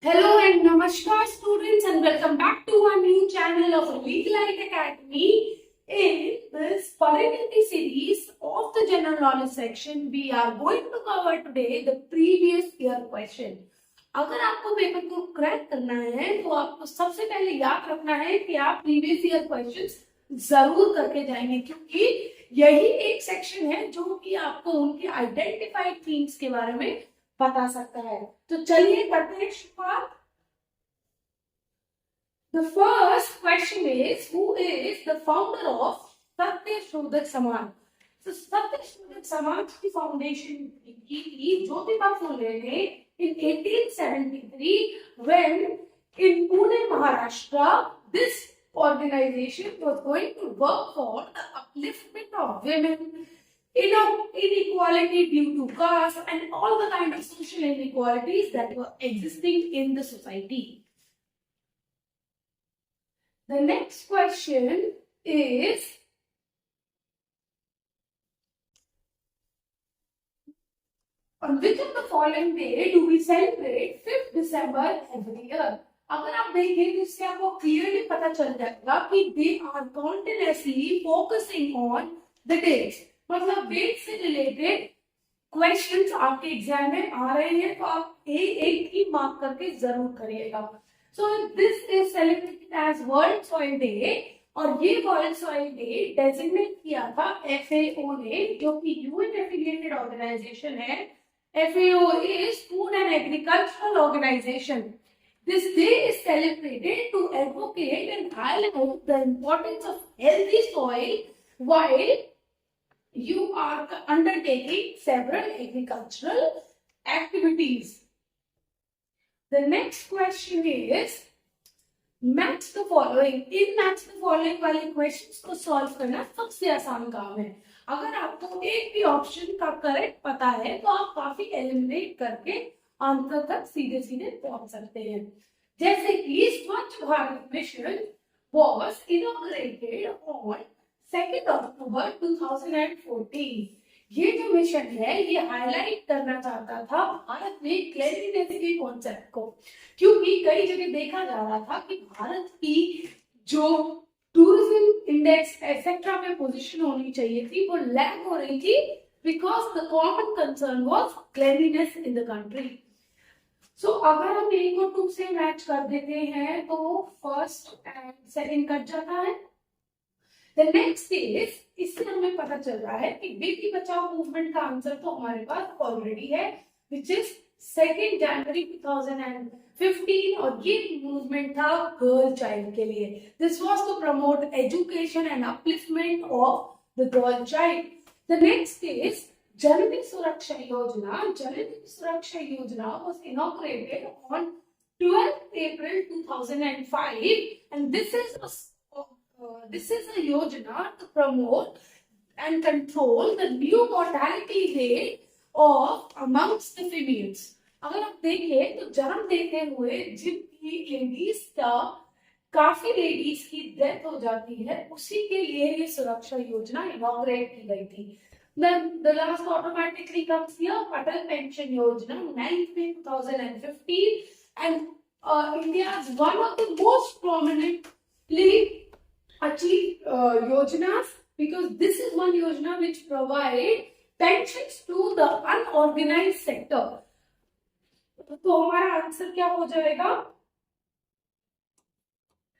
Hello and namaskar students and welcome back to our new channel of Legal Light Academy. In this Parinity series of the general knowledge section, we are going to cover today the previous year question. अगर आपको paper को crack करना है तो आपको सबसे पहले याद रखना है कि आप प्रीवियस ईयर क्वेश्चंस जरूर करके जाएंगे, क्योंकि यही एक सेक्शन है जो कि आपको उनके आइडेंटिफाइड थीम्स के बारे में बता सकता है। तो चलिए करते हैं शुरुआत। The first question is, who is the founder of Satyashodhak Samaj? तो सत्यशोधक समाज की फाउंडेशन की थी ज्योतिबा फुले ने in 1873 when in Pune, Maharashtra, this organization was going to work for the upliftment of women, inequality due to caste and all the kind of social inequalities that were existing in the society. The next question is, on which of the following day do we celebrate 5th December every year? अगर आप देखें तो इससे आपको clearly पता चल जाएगा कि they are continuously focusing on the dates. मतलब डेट से रिलेटेड क्वेश्चंस आपके एग्जाम में आ रहे हैं तो आप एक ही मार्क करके जरूर करिएगा। So this is celebrated as world soil day और ये वर्ल्ड सॉइल डे डेजिग्नेट किया था FAO ने, जो कि यूएन एफिलिएटेड ऑर्गेनाइजेशन है। FAO is Food and Agricultural Organization. This day is celebrated to advocate and highlight the importance of healthy soil while you are undertaking several agricultural activities. The next question is, match the following. In match the following वाले questions को solve करना सबसे आसान काम है। अगर आपको एक भी ऑप्शन का करेक्ट पता है तो आप काफी एलिमिनेट करके आंसर तक सीधे सीधे पहुंच सकते हैं। जैसे कि स्वच्छ Bharat mission was inaugurated on 2nd October 2014. ये जो मिशन है ये हाईलाइट करना चाहता था भारत में क्लीनलीनेस के कॉन्सेप्ट को, क्योंकि कई जगह देखा जा रहा था कि भारत की जो टूरिज्म इंडेक्स एक्सेट्रा में पोजीशन होनी चाहिए थी वो लैग हो रही थी, because the common concern was cleanliness in the country. So अगर हम ए को 2 से मैच कर देते हैं तो फर्स्ट एंड सेकंड कट जाता है। The next is, इससे हमें पता चल रहा है कि बेटी बचाओ मूवमेंट का आंसर तो हमारे पास ऑलरेडी है, which is 2nd January 2015 और ये मूवमेंट था गर्ल चाइल्ड के लिए। This was to promote education and upliftment of the girl child. The next is जननी सुरक्षा योजना. जननी सुरक्षा योजना was inaugurated on 12th April 2005 and this is a yojana to promote and control the new mortality rate of amongst the females. अगर आप देखें तो जन्म देते हुए जिनकी लेडीज का काफी लेडीज की डेथ हो जाती है उसी के लिए ये सुरक्षा योजना इनॉग्रेट की गई थी। Then the last automatically comes here, Atal Pension Yojana, 9th May 2015, and India is one of the most prominently achieved yojanas, because this is one yojana which provide pensions to the unorganized sector. तो हमारा answer क्या हो जाएगा?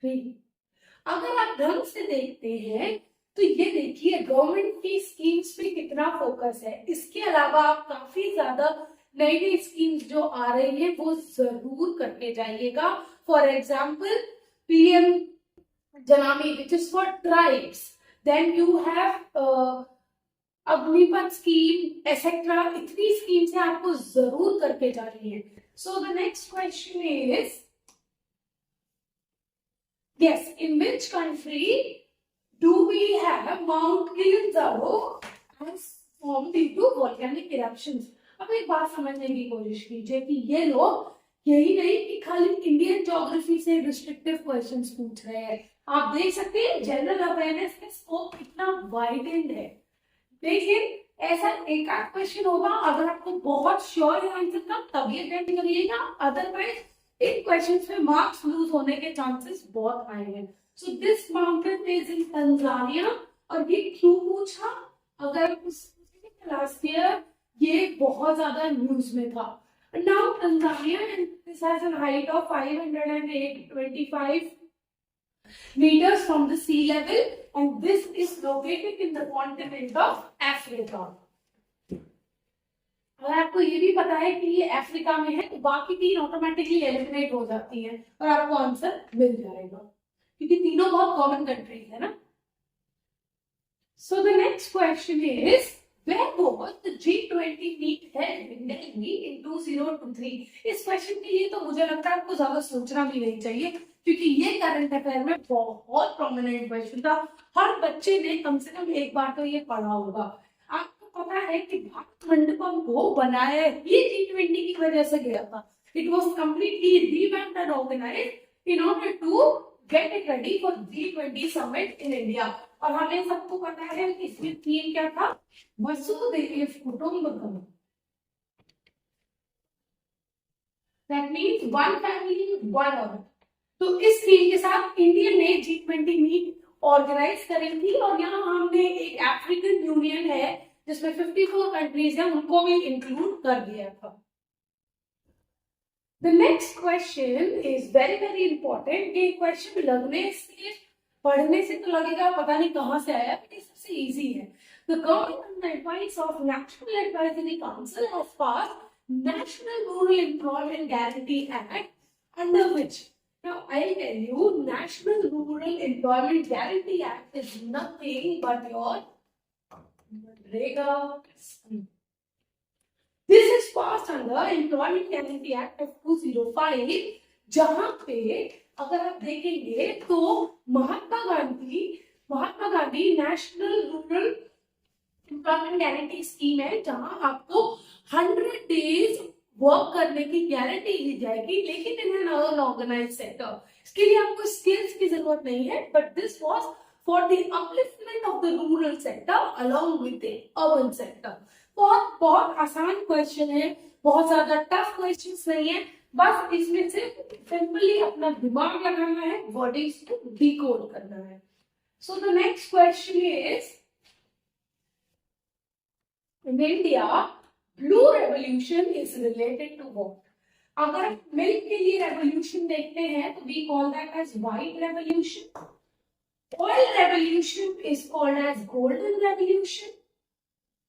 3। अगर आप ढंग से देखते हैं तो ये देखिए गवर्नमेंट की स्कीम्स पे कितना फोकस है। इसके अलावा आप काफी ज्यादा नई नई स्कीम्स जो आ रही है वो जरूर करके जाइएगा। For example PM Janami, which is for tribes. Then you have Agnipath scheme, etc. इतनी स्कीम्स है आपको जरूर करके जानी है। So the next question is, yes, in which country do we have Mount Kilimanjaro has formed into volcanic eruptions? अब एक बात समझने की कोशिश कीजिए कि ये लोग यही नहीं कि खाली इंडियन ज्योग्राफी से रिस्ट्रिक्टिव क्वेश्चंस पूछ रहे हैं। आप देख सकते हैं जनरल अवेयरनेस का स्कोप कितना वाइडेंड है। देखिए ऐसा एक आध क्वेश्चन होगा, अगर आपको बहुत श्योर है आंसर का तभी अटेम्प्ट करिएगा, अदरवाइज इन क्वेश्चंस में मार्क्स लूज होने के चांसेस बहुत हाई हैं। So this mountain is in Tanzania. और ये क्यों पूछा, अगर लास्ट ईयर ये बहुत ज्यादा न्यूज में था। Now Tanzania and this has an height of 525 meters from the sea level, and this is located in the continent of Africa. अगर आपको ये भी पता है कि ये अफ्रीका में है तो बाकी तीन ऑटोमेटिकली एलिमिनेट हो जाती हैं और आपको आंसर मिल जाएगा, क्योंकि तीनों बहुत कॉमन कंट्रीज है ना। सो the next question is where was the G20 meet held in Delhi in 2023? इस क्वेश्चन के लिए तो मुझे लगता है आपको ज्यादा सोचना भी नहीं चाहिए, क्योंकि ये करंट अफेयर में बहुत प्रोमिनेंट क्वेश्चन था। हर बच्चे ने कम से कम एक बार तो ये पढ़ा होगा। आपको पता है कि भारत मंडपम को बनाया ही G20 की वजह से गया था। It was completely revamped and organized in order to get it ready for G20 summit in India. और हमें सबको पता है कि इसमें थीम क्या था, वसुधैव कुटुंबकम। That means one family one earth. तो इस थीम के साथ इंडिया ने G20 मीट ऑर्गेनाइज करी थी, और यहाँ हमने एक अफ्रीकन यूनियन है जिसमें 54 कंट्रीज हैं, उनको भी इंक्लूड कर दिया था। The next question is very important। ये क्वेश्चन लगने से, पढ़ने से तो लगेगा पता नहीं कहाँ से आया, बट ये सबसे इजी है। The government on the advice of National Advisory Council has passed National Rural Employment Guarantee Act, under which, now I'll tell you, National Rural Employment Guarantee Act is nothing but your Manrega scheme. This is passed under Employment Guarantee Act of 2005, जहां पे अगर आप देखेंगे तो Mahatma Gandhi national rural employment guarantee scheme है, जहां आपको 100 days work करने की गारंटी दी जाएगी, लेकिन इन एन अनऑर्गेनाइज्ड सेक्टर। इसके लिए आपको स्किल्स की जरूरत नहीं है, but this was for the upliftment of the rural sector along with the urban sector. बहुत आसान क्वेश्चन है, बहुत ज्यादा टफ क्वेश्चंस नहीं है, बस इसमें से सिंपली अपना दिमाग लगाना है, वर्डिंग्स को डिकोड करना है। So the next question is, in India blue revolution is related to what? अगर आप मिल्क के लिए रेवोल्यूशन देखते हैं तो we call that as white revolution. Oil revolution is called as golden revolution.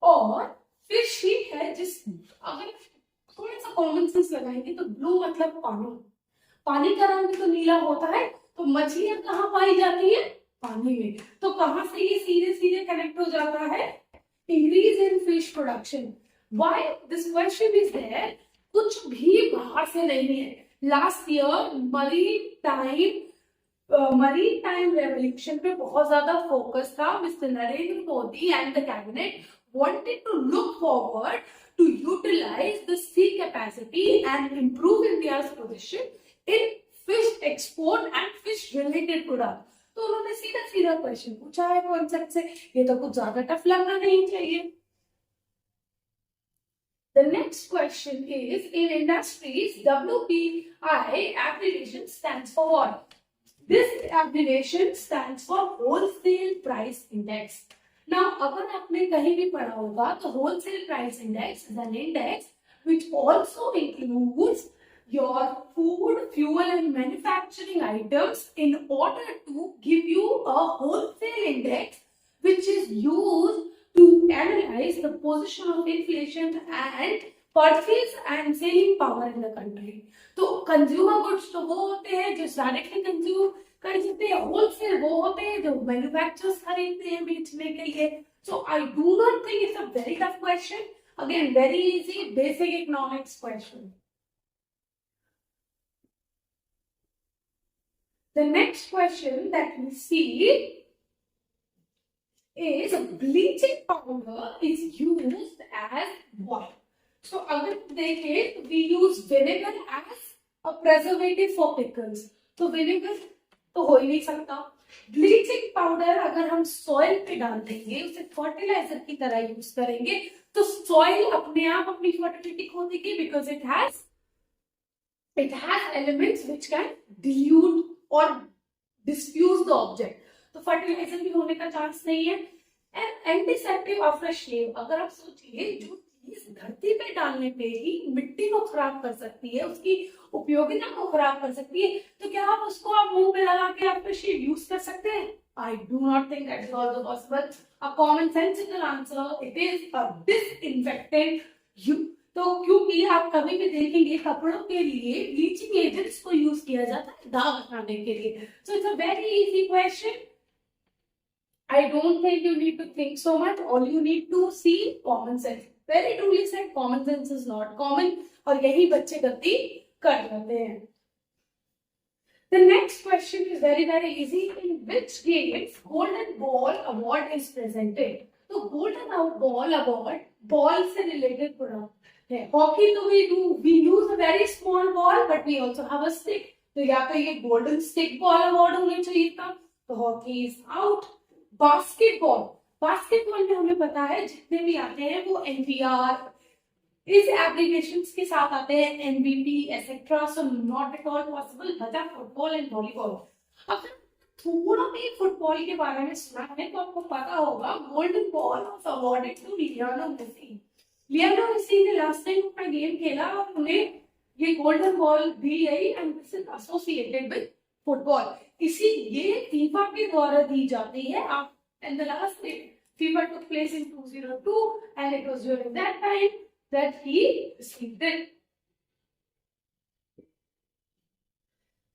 और फिश हीट है, जिस अगर थोड़ा सा कॉमन सेंस लगाएंगे तो ब्लू मतलब पानी का रंग तो नीला होता है, तो मछलियां कहाँ पाई जाती है? पानी में। तो कहां से ये सीधे कनेक्ट हो जाता है? Increase in fish production. Why this question is there? कुछ भी बाहर से नहीं है। Last year maritime revolution पे बहुत ज्यादा फोकस था। Mister Narendra Modi and the cabinet wanted to look forward to utilize the sea capacity and improve India's position in fish export and fish related product। तो उन्होंने सीधा क्वेश्चन पूछा है concept से, ये तो कुछ ज्यादा टफ लगना नहीं चाहिए। The next question is, in industries, WPI abbreviation stands for what? This abbreviation stands for Wholesale Price Index। Now, अगर आपने कहीं भी पढ़ा होगा तो Wholesale Price Index is an index which also includes your food, fuel and manufacturing items in order to give you a wholesale index which is used to analyze the position of inflation and purchase and selling power in the country। तो consumer goods तो वो होते हैं जो directly consume कर सकते हैं, wholesale वो होते हैं जो मैन्युफैक्चरर्स खरीदते हैं बेचने के लिए। So I do not think it's a very tough question, again very easy basic economics question. The next question that we see is, bleaching powder is used as what? So अगर देखें we use vinegar as a preservative for pickles। तो vinegar तो हो ही नहीं सकता। Bleaching powder अगर हम soil पे डाल देंगे, उसे फर्टिलाइजर की तरह यूज करेंगे, तो सॉइल अपने आप अपनी फर्टिलिटी खो देगी, because it has it has elements which can dilute or diffuse the object. तो फर्टिलाइजर भी होने का चांस नहीं है. एंड एंटीसेप्टिक आफ्टर शेव, अगर आप सोचिए जो चीज धरती पे डालने पे ही मिट्टी को खराब कर सकती है, उसकी उपयोगिता को खराब कर सकती है, तो क्या आप उसको आप मुंह पे लगा के आफ्टर शेव यूज कर सकते हैं? I do not think that is also possible. A common sensical answer, it is a disinfectant. तो क्योंकि आप कभी भी देखेंगे कपड़ों के लिए ब्लीचिंग एजेंट्स को यूज किया जाता है दाग हटाने के लिए. So it's a very easy question. I don't think you need to think so much. All you need to see common sense. Very truly said, common sense is not common. और यही बच्चे गलती कर जाते हैं. The next question is very very easy. In which games Golden Ball Award is presented? तो Golden Ball Award ball से related product है. हॉकी तो we use a very small ball but we also have a stick. तो यहाँ पे ये Golden Stick Ball Award होना चाहिए था. तो हॉकी is out. बास्केटबॉल में हमें पता है जितने भी आते हैं वो NPR इस एप्लीकेशंस के साथ आते हैं, MVP etcetera. So not at all possible. बचा फुटबॉल एंड वॉलीबॉल. अगर थोड़ा भी फुटबॉल के बारे में सुना है तो आपको पता होगा golden ball was awarded to Lionel Messi. Lionel Messi ने लास्ट टाइम अपना गेम खेला और उन्हें ये गोल्डन बॉल दी गई and this is associated with football. इसी ये फीफा के द्वारा दी जाती है. And the last FIFA took place in 2002 and it was during that time that he received it.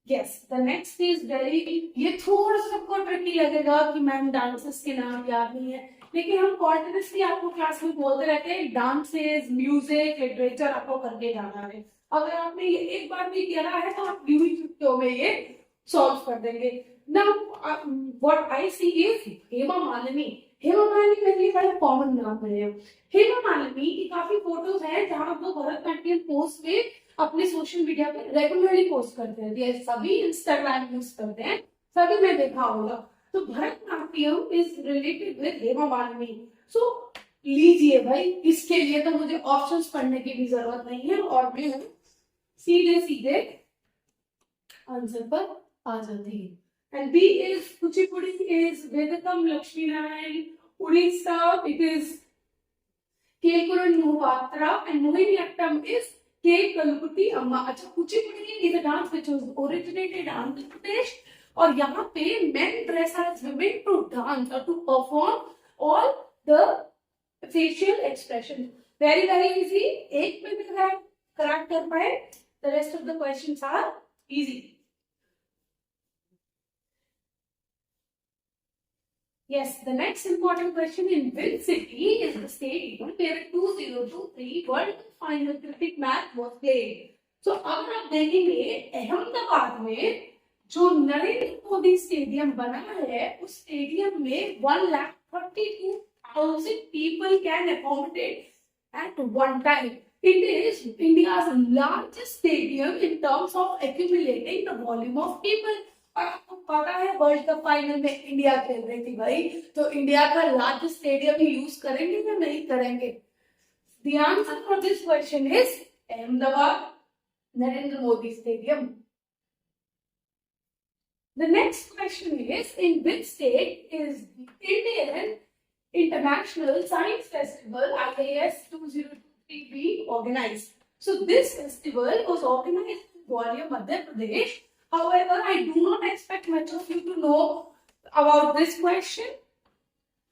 Yes, the next is very, ये थोड़ा सा सबको ट्रिकी लगेगा कि मैम डांसेस के नाम याद नहीं है, लेकिन हम कॉन्टिन्यूसली आपको क्लास में बोलते रहते हैं डांसेस, म्यूजिक, लिटरेचर आपको करके जाना है. अगर आपने ये एक बार भी किया है तो आप यूं ही छुट्टियों में ये सॉल्व कर देंगे. Now, what I see is Hema Malini. Hema Malini मेरे लिए बड़ा कॉमन नाम है. हेमा मालिनी की काफी फोटोज हैं जहां वो भरतनाट्यम पोस्ट में अपने सोशल मीडिया पे रेगुलरली पोस्ट करते हैं. ये सभी इंस्टाग्राम यूज करते हैं, सभी ने देखा होगा. तो Bharatanatyam is related with Hema Malini. So लीजिए भाई, इसके लिए तो मुझे ऑप्शंस पढ़ने की भी जरूरत नहीं है और मैं सीधे सीधे आंसर पर आ जाती है. And B is Kuchipudi is Vedakam Lakshmi Narayan. Odisha it is Kelkuran Mohapatra and Mohiniyattam is K. Kalpati Amma. अच्छा, Kuchipudi is a dance which was originated in Andhra Pradesh और यहाँ पे men dress as women to dance or to perform all the facial expression. Very very easy. एक में भी अगर correct कर पाए, the rest of the questions are easy. Yes, the next important question, in which city is the stadium where the 2023 World Cup final cricket match was played? So अगर आप देखेंगे अहमदाबाद में जो नरेंद्र मोदी स्टेडियम बना है, उस स्टेडियम में 1,32,000 people can accommodate at one time. It is India's largest stadium in terms of accumulating the volume of people. और आपको पता है वर्ल्ड कप फाइनल में इंडिया खेल रही थी भाई, तो इंडिया का लार्जेस्ट स्टेडियम ही यूज करेंगे या नहीं करेंगे? The answer for this question is Ahmedabad Narendra Modi stadium. The next question is in which state is Indian international science festival IIS 2023 being organized? So this festival was organized in Gwalior, Madhya Pradesh. However, I do not expect much of you to know about this question.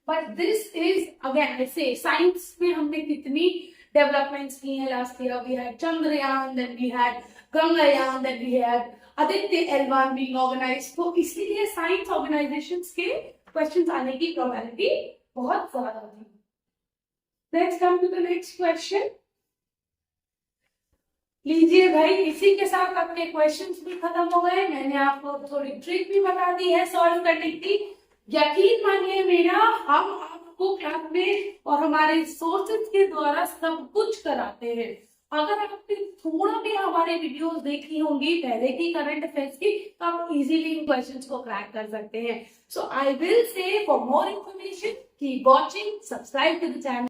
But this is, again, I say, science में हमने कितनी developments की हैं last year. We had Chandrayaan, then we had Gangayaan, then we had Aditya L1 being organized. तो इसीलिए science organizations के questions आने की probability बहुत ज़्यादा थी. Let's come to the next question. लीजिए भाई, इसी के साथ अपने क्वेश्चंस भी खत्म हो गए. मैंने आपको थोड़ी ट्रिक भी बता दी है सॉल्व करने की. यकीन मानिए मेरा, हम आपको क्लास में और हमारे सोर्सेज के द्वारा सब कुछ कराते हैं. अगर आपने थोड़ा भी हमारे वीडियोस देखी होंगी पहले की करंट अफेयर्स की, तो आप इजीली इन क्वेश्चंस को क्रैक कर सकते हैं. So I will say for more information keep watching, subscribe to the channel.